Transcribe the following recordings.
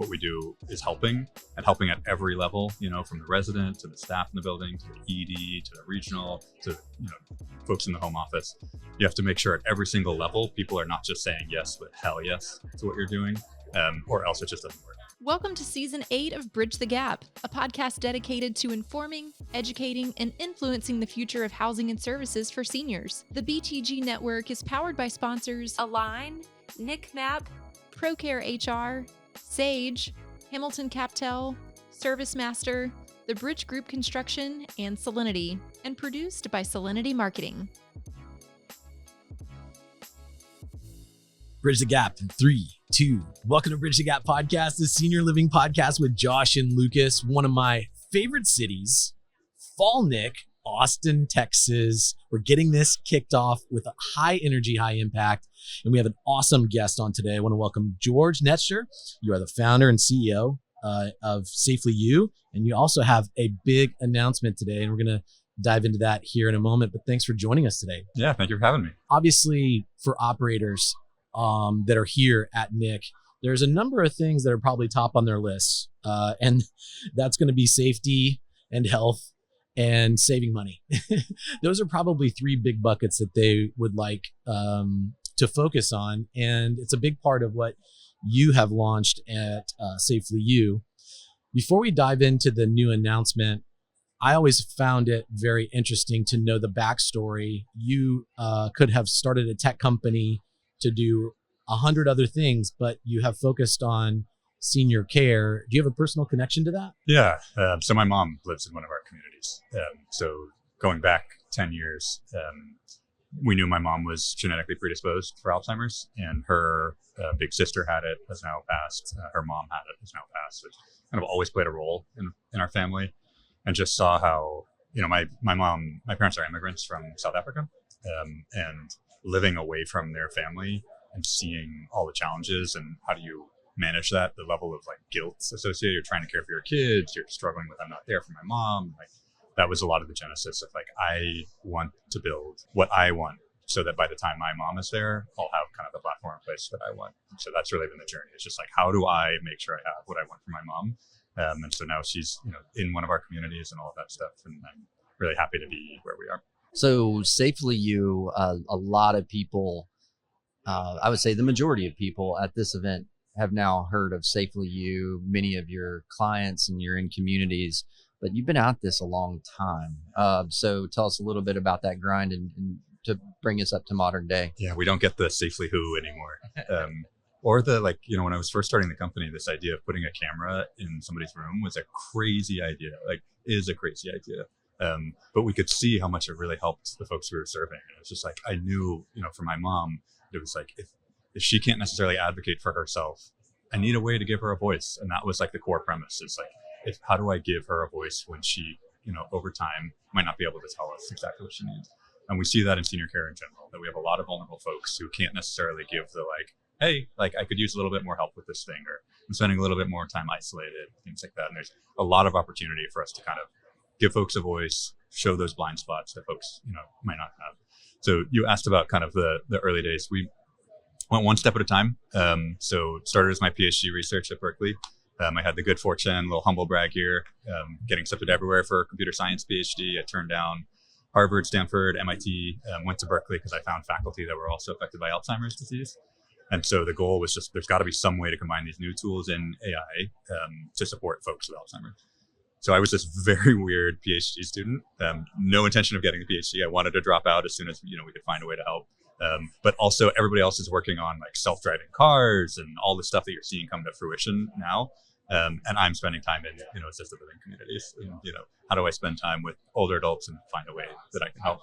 what we do is helping at every level, from the resident to the staff in the building, to the ED, to the regional, to, folks in the home office. You have to make sure at every single level, people are not just saying yes, but hell yes to what you're doing, or else it just doesn't work. Welcome to Season 8 of Bridge the Gap, a podcast dedicated to informing, educating, and influencing the future of housing and services for seniors. The BTG network is powered by sponsors Align, NICMAP, ProCare HR, Sage, Hamilton Captel, ServiceMaster, the Bridge Group Construction, and Salinity, and produced by Salinity Marketing. Bridge the Gap in 3, 2. Welcome to Bridge the Gap podcast, the senior living podcast with Josh and Lucas, one of my favorite cities, Fall Nick, Austin, Texas. We're getting this kicked off with a high energy, high impact, and we have an awesome guest on today. I want to welcome George Netscher. You are the founder and CEO of SafelyYou, and you also have a big announcement today, and we're going to dive into that here in a moment, but thanks for joining us today. Yeah, thank you for having me. Obviously, for operators that are here at NIC, there's a number of things that are probably top on their lists, and that's going to be safety and health and saving money. Those are probably three big buckets that they would like to focus on, and it's a big part of what you have launched at SafelyYou. Before we dive into the new announcement, I always found it very interesting to know the backstory. You could have started a tech company to do 100 other things, but you have focused on senior care. Do you have a personal connection to that? Yeah. So my mom lives in one of our communities. So going back 10 years, we knew my mom was genetically predisposed for Alzheimer's, and her big sister had it, has now passed. Her mom had it, has now passed. So it kind of always played a role in our family, and just saw how, my parents are immigrants from South Africa, and living away from their family and seeing all the challenges and how do you manage that, the level of guilt associated. You're trying to care for your kids, you're struggling with, I'm not there for my mom. That was a lot of the genesis of I want to build what I want so that by the time my mom is there, I'll have kind of the platform in place that I want. So that's really been the journey. It's just how do I make sure I have what I want for my mom? And so now she's, in one of our communities and all of that stuff. And I'm really happy to be where we are. So SafelyYou, a lot of people, I would say the majority of people at this event have now heard of SafelyYou. Many of your clients and you're in communities, but you've been at this a long time. So tell us a little bit about that grind and to bring us up to modern day. Yeah, we don't get the SafelyWho anymore. Or when I was first starting the company, this idea of putting a camera in somebody's room was a crazy idea, is a crazy idea. But we could see how much it really helped the folks we were serving. And it was just I knew, for my mom, it was if she can't necessarily advocate for herself, I need a way to give her a voice. And that was the core premise is how do I give her a voice when she, over time might not be able to tell us exactly what she needs. And we see that in senior care in general, that we have a lot of vulnerable folks who can't necessarily give the hey, I could use a little bit more help with this thing, or I'm spending a little bit more time isolated, things like that. And there's a lot of opportunity for us to kind of give folks a voice, show those blind spots that folks, might not have. So you asked about kind of the early days. We went one step at a time. So it started as my PhD research at Berkeley. I had the good fortune, little humble brag here, getting accepted everywhere for a computer science PhD. I turned down Harvard, Stanford, MIT, went to Berkeley because I found faculty that were also affected by Alzheimer's disease. And so the goal was just, there's got to be some way to combine these new tools in AI to support folks with Alzheimer's. So I was this very weird PhD student, no intention of getting a PhD. I wanted to drop out as soon as we could find a way to help. But also everybody else is working on self-driving cars and all the stuff that you're seeing come to fruition now. And I'm spending time in assisted living communities. And, how do I spend time with older adults and find a way that I can help?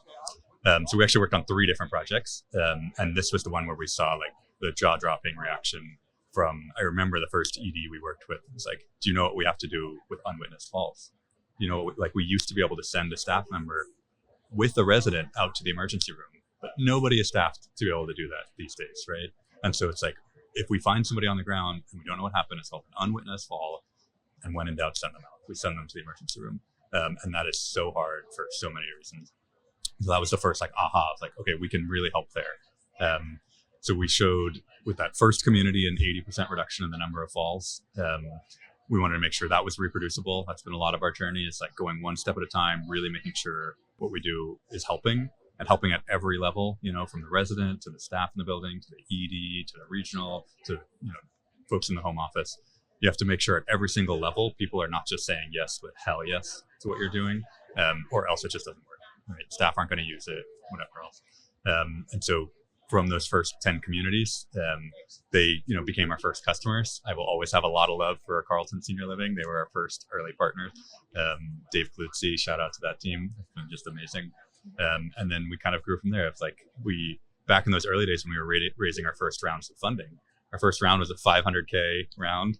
So we actually worked on 3 different projects, and this was the one where we saw the jaw-dropping reaction from, I remember the first ED we worked with. It was do you know what we have to do with unwitnessed falls? We used to be able to send a staff member with a resident out to the emergency room, but nobody is staffed to be able to do that these days, right? And so it's if we find somebody on the ground and we don't know what happened, it's called an unwitnessed fall, and when in doubt, send them out. We send them to the emergency room. And that is so hard for so many reasons. So that was the first aha, okay, we can really help there. So we showed with that first community an 80% reduction in the number of falls. We wanted to make sure that was reproducible. That's been a lot of our journey, is like going one step at a time, really making sure what we do is helping, and helping at every level, from the resident to the staff in the building, to the ED, to the regional, to folks in the home office. You have to make sure at every single level, people are not just saying yes, but hell yes to what you're doing, or else it just doesn't work. Right? Staff aren't going to use it, whatever else. And so from those first 10 communities, they became our first customers. I will always have a lot of love for Carlton Senior Living. They were our first early partners. Dave Klutzy, shout out to that team. It's been just amazing. And then we kind of grew from there. It's like back in those early days when we were raising our first rounds of funding, our first round was a $500K round.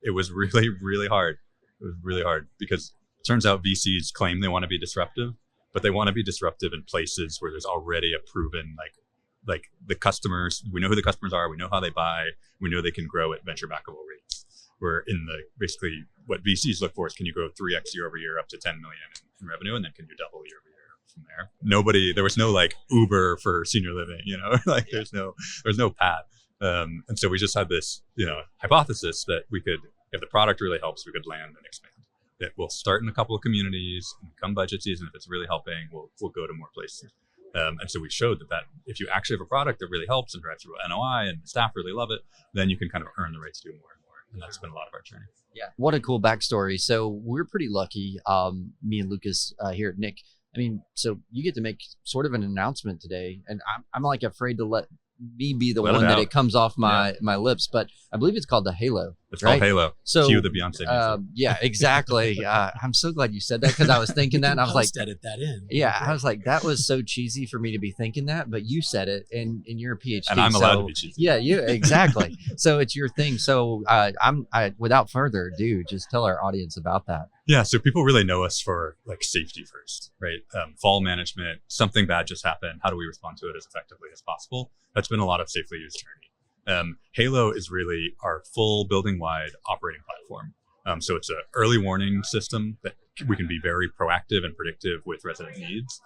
It was really, really hard. It was really hard because it turns out VCs claim they want to be disruptive, but they want to be disruptive in places where there's already a proven, like the customers, we know who the customers are, we know how they buy, we know they can grow at venture backable rates. We're basically what VCs look for is, can you grow 3x year over year up to 10 million in revenue, and then can you double year over year from there? There was no like Uber for senior living, there's no path. And so we just had this, hypothesis that if the product really helps, we could land and expand. That we'll start in a couple of communities, and come budget season, if it's really helping, we'll go to more places. And so we showed that if you actually have a product that really helps and drives through NOI and staff really love it, then you can kind of earn the right to do more and more. And that's been a lot of our journey. Yeah. What a cool backstory. So we're pretty lucky, me and Lucas here at Nick. I mean, so you get to make sort of an announcement today, and I'm like afraid to let me be the one that it comes off my lips, but I believe it's called the Halo. It's called Halo. So cue the Beyonce music. Yeah, exactly. I'm so glad you said that, because I was thinking that, and I was like, edit that in. Yeah, I was like, that was so cheesy for me to be thinking that, but you said it, and you're a PhD, and I'm allowed to be cheesy. Yeah, you exactly. So it's your thing. So without further ado, just tell our audience about that. Yeah, so people really know us for like safety first, right? Fall management, something bad just happened. How do we respond to it as effectively as possible? That's been a lot of SafelyYou's journey. Halo is really our full building-wide operating platform. So it's an early warning system that we can be very proactive and predictive with resident needs.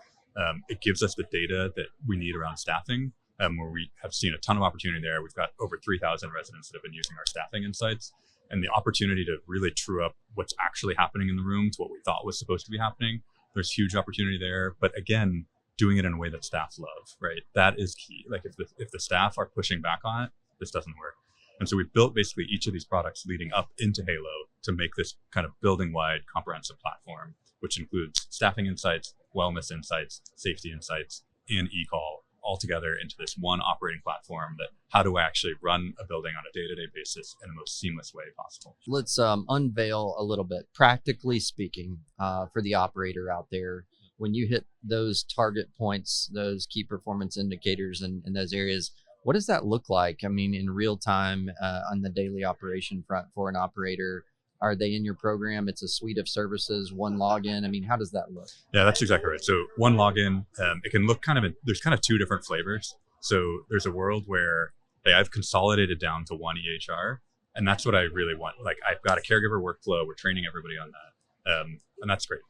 It gives us the data that we need around staffing, where we have seen a ton of opportunity there. We've got over 3,000 residents that have been using our staffing insights. And the opportunity to really true up what's actually happening in the room to what we thought was supposed to be happening. There's huge opportunity there. But again, doing it in a way that staff love, right? That is key. Like if the staff are pushing back on it, this doesn't work. And so we've built basically each of these products leading up into Halo to make this kind of building-wide comprehensive platform, which includes staffing insights, wellness insights, safety insights, and eCall, all together into this one operating platform. That how do I actually run a building on a day-to-day basis in the most seamless way possible? Let's unveil a little bit, practically speaking, for the operator out there. When you hit those target points, those key performance indicators in those areas, what does that look like? I mean, in real time, on the daily operation front for an operator, are they in your program? It's a suite of services, one login. I mean, how does that look? Yeah, that's exactly right. So one login, it can look there's kind of two different flavors. So there's a world where, hey, I've consolidated down to one EHR, and that's what I really want. Like, I've got a caregiver workflow. We're training everybody on that. And that's great.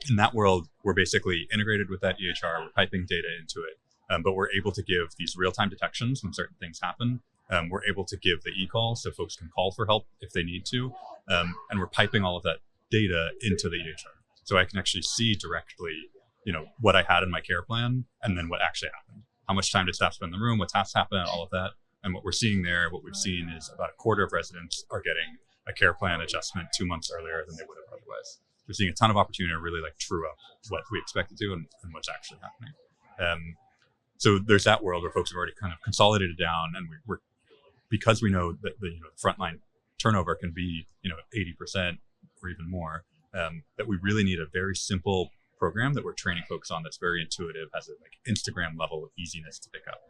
In that world, we're basically integrated with that EHR. We're piping data into it, but we're able to give these real-time detections when certain things happen. We're able to give the eCall so folks can call for help if they need to. And we're piping all of that data into the EHR. So I can actually see directly, what I had in my care plan, and then what actually happened. How much time did staff spend in the room? What tasks happened? All of that. And what we're seeing there, what we've seen is about a quarter of residents are getting a care plan adjustment 2 months earlier than they would have otherwise. We're seeing a ton of opportunity to really like true up what we expected to and what's actually happening. So there's that world where folks have already kind of consolidated down, and we're because we know that the frontline turnover can be 80% or even more. That we really need a very simple program that we're training folks on that's very intuitive, has a like Instagram level of easiness to pick up.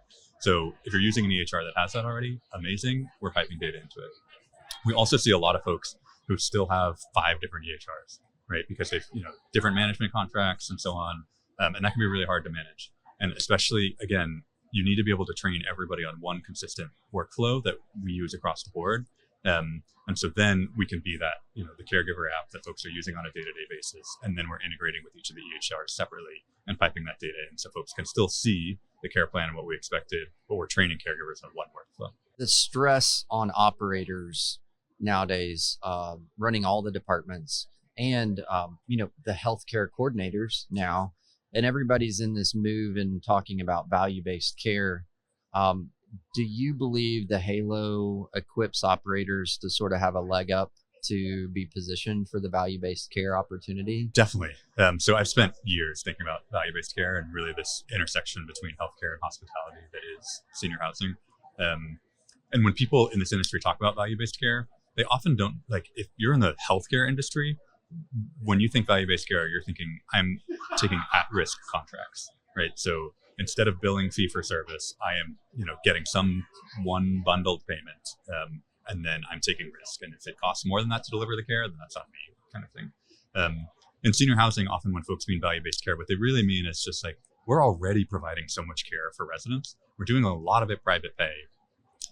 So if you're using an EHR that has that already, amazing. We're piping data into it. We also see a lot of folks who still have 5 different EHRs, right? Because they've different management contracts and so on, and that can be really hard to manage. And especially, again, you need to be able to train everybody on one consistent workflow that we use across the board. And so then we can be that, the caregiver app that folks are using on a day-to-day basis. And then we're integrating with each of the EHRs separately and piping that data in so folks can still see the care plan and what we expected, but we're training caregivers on one workflow. The stress on operators nowadays, running all the departments, and the healthcare coordinators now, and everybody's in this move and talking about value-based care. Do you believe the Halo equips operators to sort of have a leg up to be positioned for the value-based care opportunity? Definitely. So I've spent years thinking about value-based care and really this intersection between healthcare and hospitality that is senior housing. And when people in this industry talk about value-based care, they often don't, like, if you're in the healthcare industry, when you think value-based care, you're thinking, I'm taking at-risk contracts, right? So instead of billing fee for service, I am, getting some one bundled payment, and then I'm taking risk. And if it costs more than that to deliver the care, then that's on me, kind of thing. In senior housing, often when folks mean value-based care, what they really mean is just like, we're already providing so much care for residents. We're doing a lot of it private pay.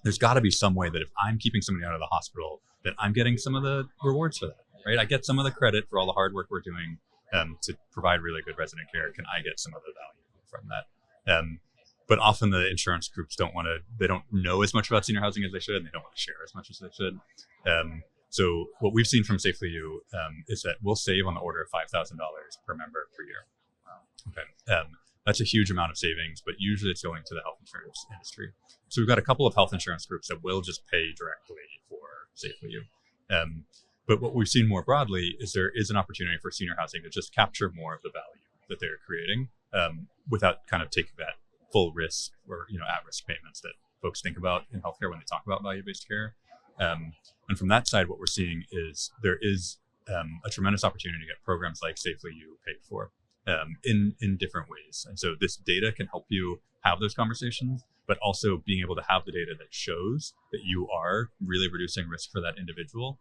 There's got to be some way that if I'm keeping somebody out of the hospital, that I'm getting some of the rewards for that, right? I get some of the credit for all the hard work we're doing to provide really good resident care. Can I get some of the value from that? But often the insurance groups they don't know as much about senior housing as they should, and they don't want to share as much as they should. So what we've seen from SafelyYou is that we'll save on the order of $5,000 per member per year. Okay. That's a huge amount of savings, but usually it's going to the health insurance industry. So we've got a couple of health insurance groups that will just pay directly for SafelyYou. But what we've seen more broadly is there is an opportunity for senior housing to just capture more of the value that they're creating without kind of taking that full risk or at-risk payments that folks think about in healthcare when they talk about value-based care. And from that side, what we're seeing is there is a tremendous opportunity to get programs like SafelyYou paid for in different ways. And so this data can help you have those conversations, but also being able to have the data that shows that you are really reducing risk for that individual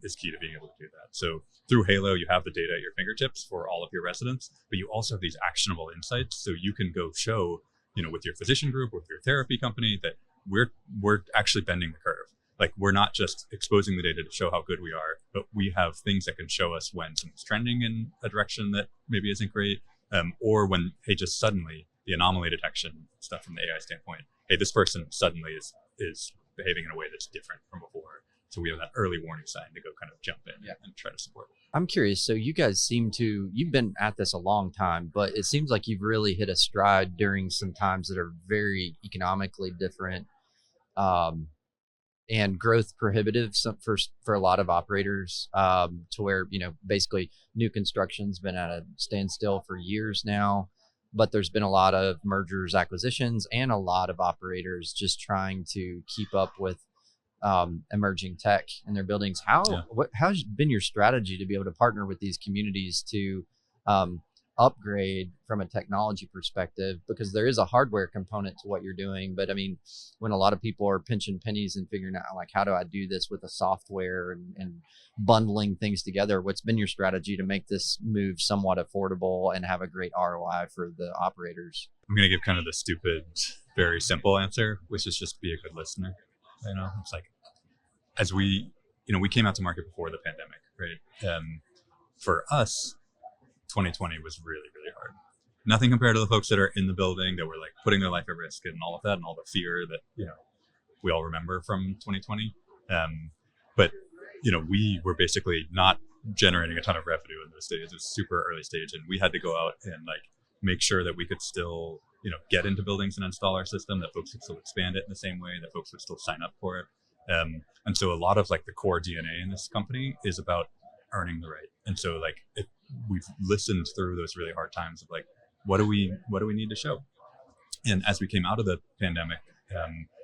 is key to being able to do that. So through Halo, you have the data at your fingertips for all of your residents, but you also have these actionable insights. So you can go show, with your physician group, with your therapy company, that we're actually bending the curve. Like, we're not just exposing the data to show how good we are, but we have things that can show us when something's trending in a direction that maybe isn't great, or when, hey, just suddenly the anomaly detection stuff from the AI standpoint, hey, this person suddenly is behaving in a way that's different from before. So we have that early warning sign to go kind of jump in and try to support it. I'm curious. So you guys you've been at this a long time, but it seems like you've really hit a stride during some times that are very economically different and growth prohibitive for a lot of operators, to where, basically new construction's been at a standstill for years now, but there's been a lot of mergers, acquisitions, and a lot of operators just trying to keep up with emerging tech in their buildings. How's been your strategy to be able to partner with these communities to upgrade from a technology perspective? Because there is a hardware component to what you're doing, but I mean, when a lot of people are pinching pennies and figuring out, like, how do I do this with a software and bundling things together, what's been your strategy to make this move somewhat affordable and have a great ROI for the operators? I'm going to give kind of the stupid, very simple answer, which is just be a good listener. It's like, as we came out to market before the pandemic, right? For us, 2020 was really, really hard. Nothing compared to the folks that are in the building that were like putting their life at risk and all of that and all the fear that, we all remember from 2020. But, we were basically not generating a ton of revenue in those days. It was super early stage, and we had to go out and like make sure that we could still, get into buildings and install our system, that folks would still expand it in the same way, that folks would still sign up for it. And so a lot of like the core DNA in this company is about earning the right. And so like we've listened through those really hard times of like, what do we need to show? And as we came out of the pandemic,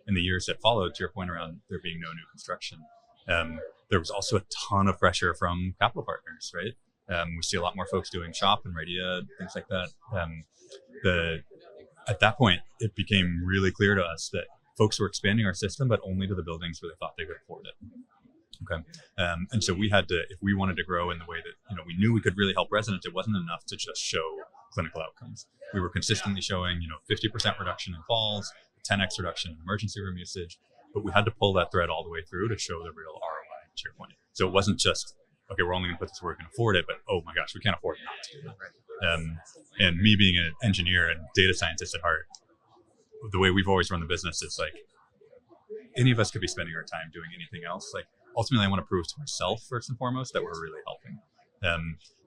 in the years that followed, to your point around there being no new construction, there was also a ton of pressure from capital partners, right? We see a lot more folks doing shop and radio, things like that. At that point, it became really clear to us that folks were expanding our system, but only to the buildings where they thought they could afford it. Okay. And so we had to, if we wanted to grow in the way that, we knew we could really help residents, it wasn't enough to just show clinical outcomes. We were consistently showing, 50% reduction in falls, 10x reduction in emergency room usage, but we had to pull that thread all the way through to show the real ROI, to your point. So it wasn't just, okay, we're only going to put this where we can afford it, but oh my gosh, we can't afford not to do that. And me being an engineer and data scientist at heart, the way we've always run the business is like, any of us could be spending our time doing anything else. Like ultimately I want to prove to myself first and foremost that we're really helping.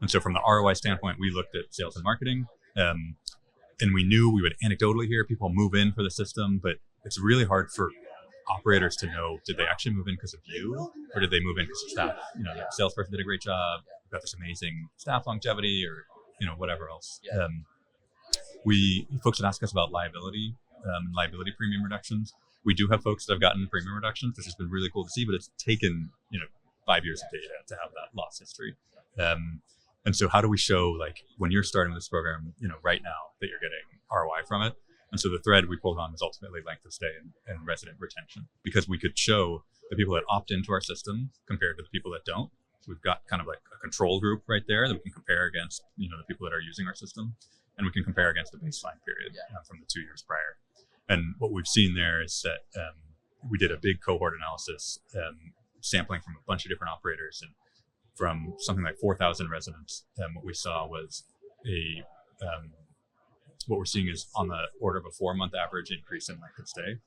And so from the ROI standpoint, we looked at sales and marketing, and we knew we would anecdotally hear people move in for the system, but it's really hard for operators to know, did they actually move in because of you, or did they move in because of staff? You know, the salesperson did a great job, got this amazing staff longevity, or, you know, whatever else. Folks would ask us about liability premium reductions. We do have folks that have gotten premium reductions, which has been really cool to see, but it's taken, 5 years of data to have that loss history. And so how do we show, like, when you're starting this program, right now, that you're getting ROI from it? And so the thread we pulled on was ultimately length of stay and resident retention, because we could show the people that opt into our system compared to the people that don't. So we've got kind of like a control group right there that we can compare against, the people that are using our system, and we can compare against the baseline period from the 2 years prior. And what we've seen there is that we did a big cohort analysis, sampling from a bunch of different operators, and from something like 4,000 residents. What we saw was what we're seeing is on the order of a 4-month average increase in length of stay,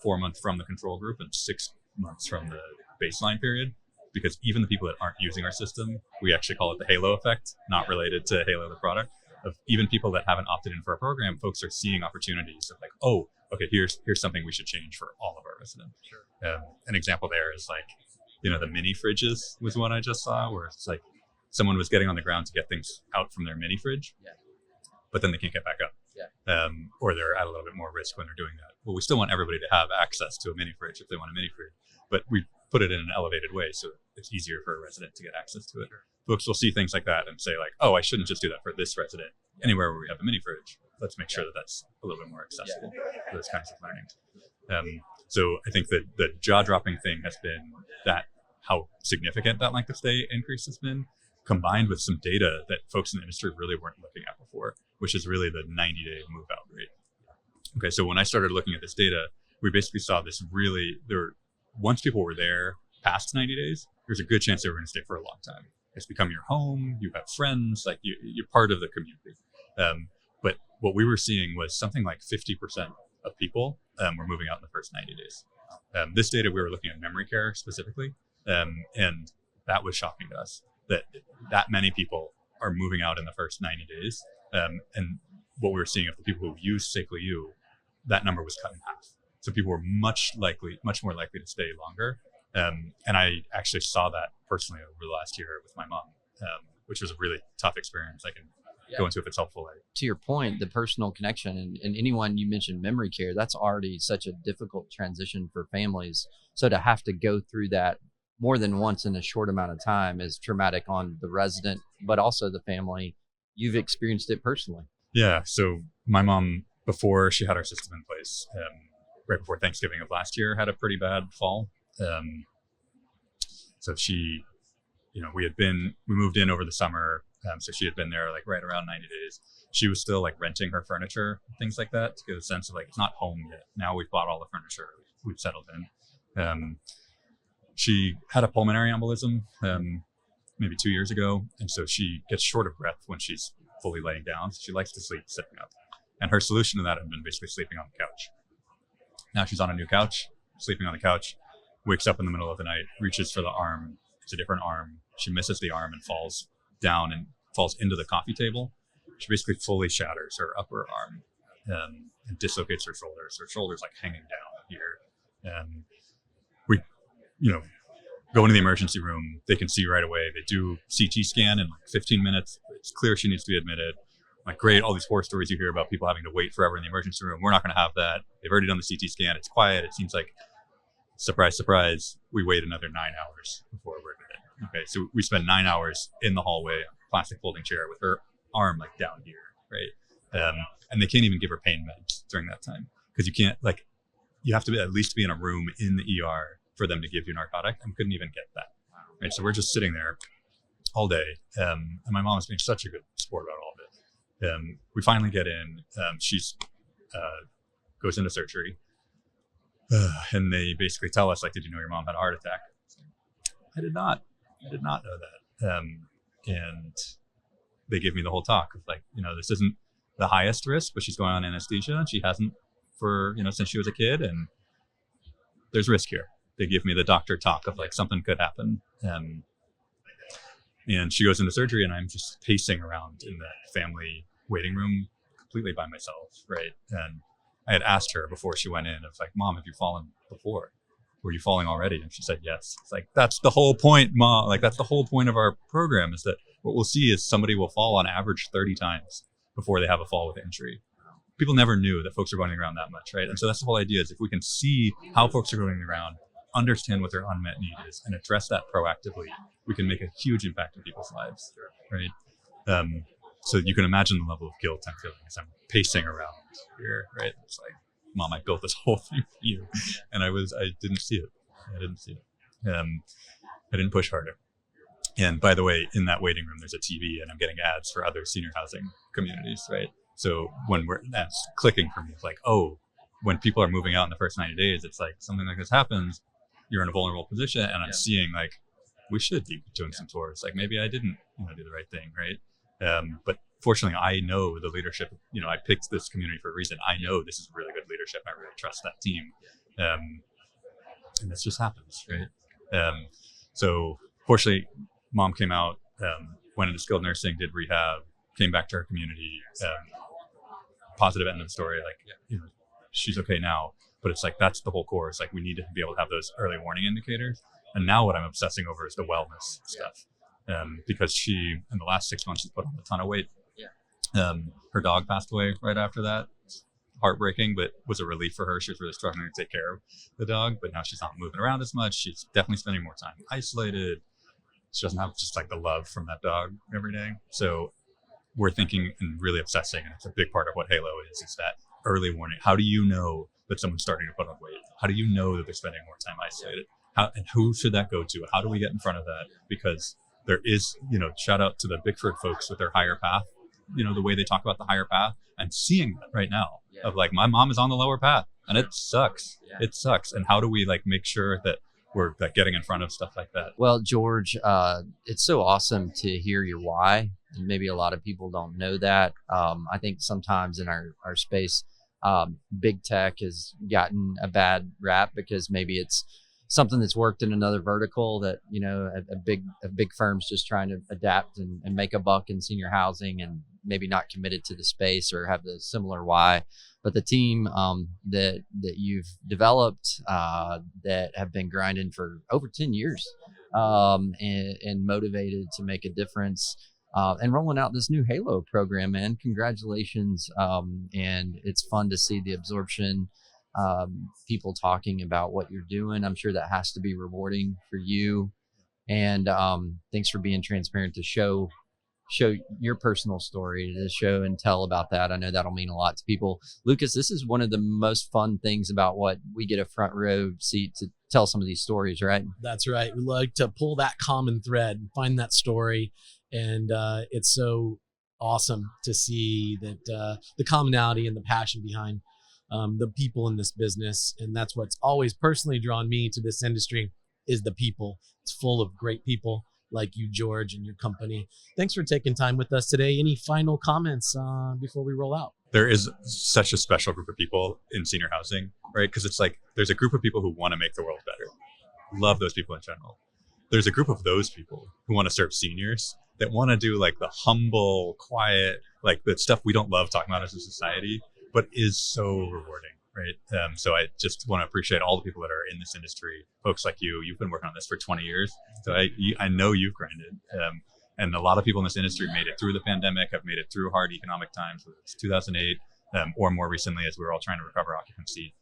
4 months from the control group and 6 months from the baseline period. Because even the people that aren't using our system, we actually call it the Halo effect, not related to Halo the product. Of even people that haven't opted in for a program, folks are seeing opportunities of like, oh, okay, here's something we should change for all of our residents. Sure. An example there is like, the mini fridges was one I just saw, where it's like someone was getting on the ground to get things out from their mini fridge, but then they can't get back up. Or they're at a little bit more risk when they're doing that. Well, we still want everybody to have access to a mini fridge if they want a mini fridge, but we put it in an elevated way so it's easier for a resident to get access to it. Sure. Folks will see things like that and say like, oh, I shouldn't just do that for this resident. Anywhere where we have a mini fridge, let's make sure that that's a little bit more accessible for those kinds of learning. So I think that the jaw-dropping thing has been that how significant that length of stay increase has been, combined with some data that folks in the industry really weren't looking at before, which is really the 90-day move-out rate. Okay, so when I started looking at this data, we basically saw this once people were there past 90 days, there's a good chance they were going to stay for a long time. It's become your home, you have friends, like you're part of the community. But what we were seeing was something like 50% of people were moving out in the first 90 days. This data, we were looking at memory care specifically, and that was shocking to us, that many people are moving out in the first 90 days. And what we were seeing of the people who used SafelyYou, that number was cut in half. So people were much more likely to stay longer. And I actually saw that personally over the last year with my mom, which was a really tough experience. I can go into if it's helpful. To your point, the personal connection, and anyone, you mentioned memory care, that's already such a difficult transition for families. So to have to go through that more than once in a short amount of time is traumatic on the resident, but also the family. You've experienced it personally. Yeah. So my mom, before she had our system in place, right before Thanksgiving of last year, had a pretty bad fall. So she, we moved in over the summer. So she had been there like right around 90 days. She was still like renting her furniture, things like that, to get a sense of like, it's not home yet. Now we've bought all the furniture, we've settled in. She had a pulmonary embolism maybe 2 years ago. And so she gets short of breath when she's fully laying down. So she likes to sleep sitting up. And her solution to that had been basically sleeping on the couch. Now she's on a new couch, sleeping on the couch, wakes up in the middle of the night, reaches for the arm. It's a different arm. She misses the arm and falls down and falls into the coffee table. She basically fully shatters her upper arm and dislocates her shoulders. Her shoulder's like hanging down here. And we, go into the emergency room. They can see right away. They do CT scan in like 15 minutes. It's clear she needs to be admitted. Like, great, all these horror stories you hear about people having to wait forever in the emergency room. We're not going to have that. They've already done the CT scan. It's quiet. It seems like, surprise, surprise, we wait another 9 hours before we're admitted. Okay, so we spend 9 hours in the hallway, plastic folding chair with her arm like down here, right? And they can't even give her pain meds during that time, because you can't, like, you have to at least be in a room in the ER for them to give you narcotic, and we couldn't even get that. Right, so we're just sitting there all day, and my mom is being such a good sport about all of it. We finally get in. She's goes into surgery, and they basically tell us, like, did you know your mom had a heart attack? I did not know that. And they give me the whole talk of like, this isn't the highest risk, but she's going on anesthesia and she hasn't for, since she was a kid, and there's risk here. They give me the doctor talk of like something could happen. And she goes into surgery, and I'm just pacing around in that family waiting room completely by myself, right? And I had asked her before she went in, I was like, Mom, have you fallen before? Were you falling already? And she said, yes. It's like, that's the whole point, Mom. Like, that's the whole point of our program, is that what we'll see is somebody will fall on average 30 times before they have a fall with injury. People never knew that folks are running around that much, right? And so that's the whole idea, is if we can see how folks are running around, understand what their unmet need is, and address that proactively, we can make a huge impact in people's lives, right? So you can imagine the level of guilt I'm feeling as I'm pacing around here, right? It's like, Mom, I built this whole thing for you, and I didn't see it. I didn't push harder. And by the way, in that waiting room, there's a TV, and I'm getting ads for other senior housing communities, right? So that's clicking for me. It's like, oh, when people are moving out in the first 90 days, it's like something like this happens, you're in a vulnerable position, and I'm seeing like, we should be doing some tours. Like, maybe I didn't do the right thing, right? But fortunately, I know the leadership. I picked this community for a reason. I know this is really good leadership. I really trust that team, and this just happens, right? So fortunately, Mom came out, went into skilled nursing, did rehab, came back to her community. Positive end of the story. Like, she's okay now. But it's like, that's the whole core. It's like, we need to be able to have those early warning indicators. And now what I'm obsessing over is the wellness stuff. Because she, in the last 6 months, she's put on a ton of weight. Her dog passed away right after that. It's heartbreaking, but was a relief for her. She was really struggling to take care of the dog, but now she's not moving around as much. She's definitely spending more time isolated. She doesn't have just like the love from that dog every day. So we're thinking and really obsessing, and it's a big part of what Halo is that early warning. How do you know that someone's starting to put on weight? How do you know that they're spending more time isolated? And who should that go to? How do we get in front of that? Because there is, shout out to the Bickford folks with their higher path, the way they talk about the higher path, and seeing that right now of like, my mom is on the lower path and it sucks. It sucks. And how do we like make sure that we're like getting in front of stuff like that? Well, George, it's so awesome to hear your why. And maybe a lot of people don't know that. I think sometimes in our space, big tech has gotten a bad rap because maybe it's something that's worked in another vertical that, a big firm's just trying to adapt and make a buck in senior housing and maybe not committed to the space or have the similar why. But the team that you've developed that have been grinding for over 10 years and motivated to make a difference and rolling out this new Halo program, man. Congratulations. And it's fun to see the absorption, people talking about what you're doing. I'm sure that has to be rewarding for you. And thanks for being transparent to show your personal story, to show and tell about that. I know that'll mean a lot to people. Lucas, this is one of the most fun things about what we get a front row seat to tell some of these stories, right? That's right. We like to pull that common thread and find that story. And it's so awesome to see that the commonality and the passion behind the people in this business. And that's what's always personally drawn me to this industry is the people. It's full of great people like you, George, and your company. Thanks for taking time with us today. Any final comments before we roll out? There is such a special group of people in senior housing, right? Because it's like, there's a group of people who want to make the world better. Love those people in general. There's a group of those people who want to serve seniors that want to do like the humble, quiet, like the stuff we don't love talking about as a society, but is so rewarding, right? So I just want to appreciate all the people that are in this industry, folks like you. You've been working on this for 20 years, so I know you've grinded. And a lot of people in this industry made it through the pandemic, have made it through hard economic times, whether it's 2008 or more recently as we were all trying to recover occupancy.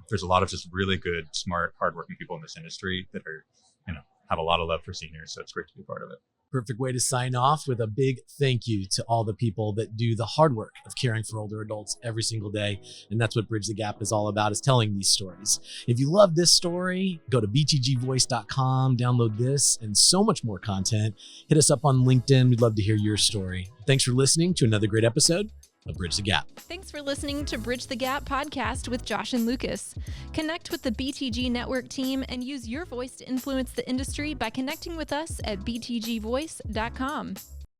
There's a lot of just really good, smart, hardworking people in this industry that are, have a lot of love for seniors. So it's great to be part of it. Perfect way to sign off with a big thank you to all the people that do the hard work of caring for older adults every single day. And that's what Bridge the Gap is all about, is telling these stories. If you love this story, go to btgvoice.com, download this and so much more content. Hit us up on LinkedIn. We'd love to hear your story. Thanks for listening to another great episode of Bridge the Gap. Thanks for listening to Bridge the Gap podcast with Josh and Lucas. Connect with the BTG Network team and use your voice to influence the industry by connecting with us at btgvoice.com.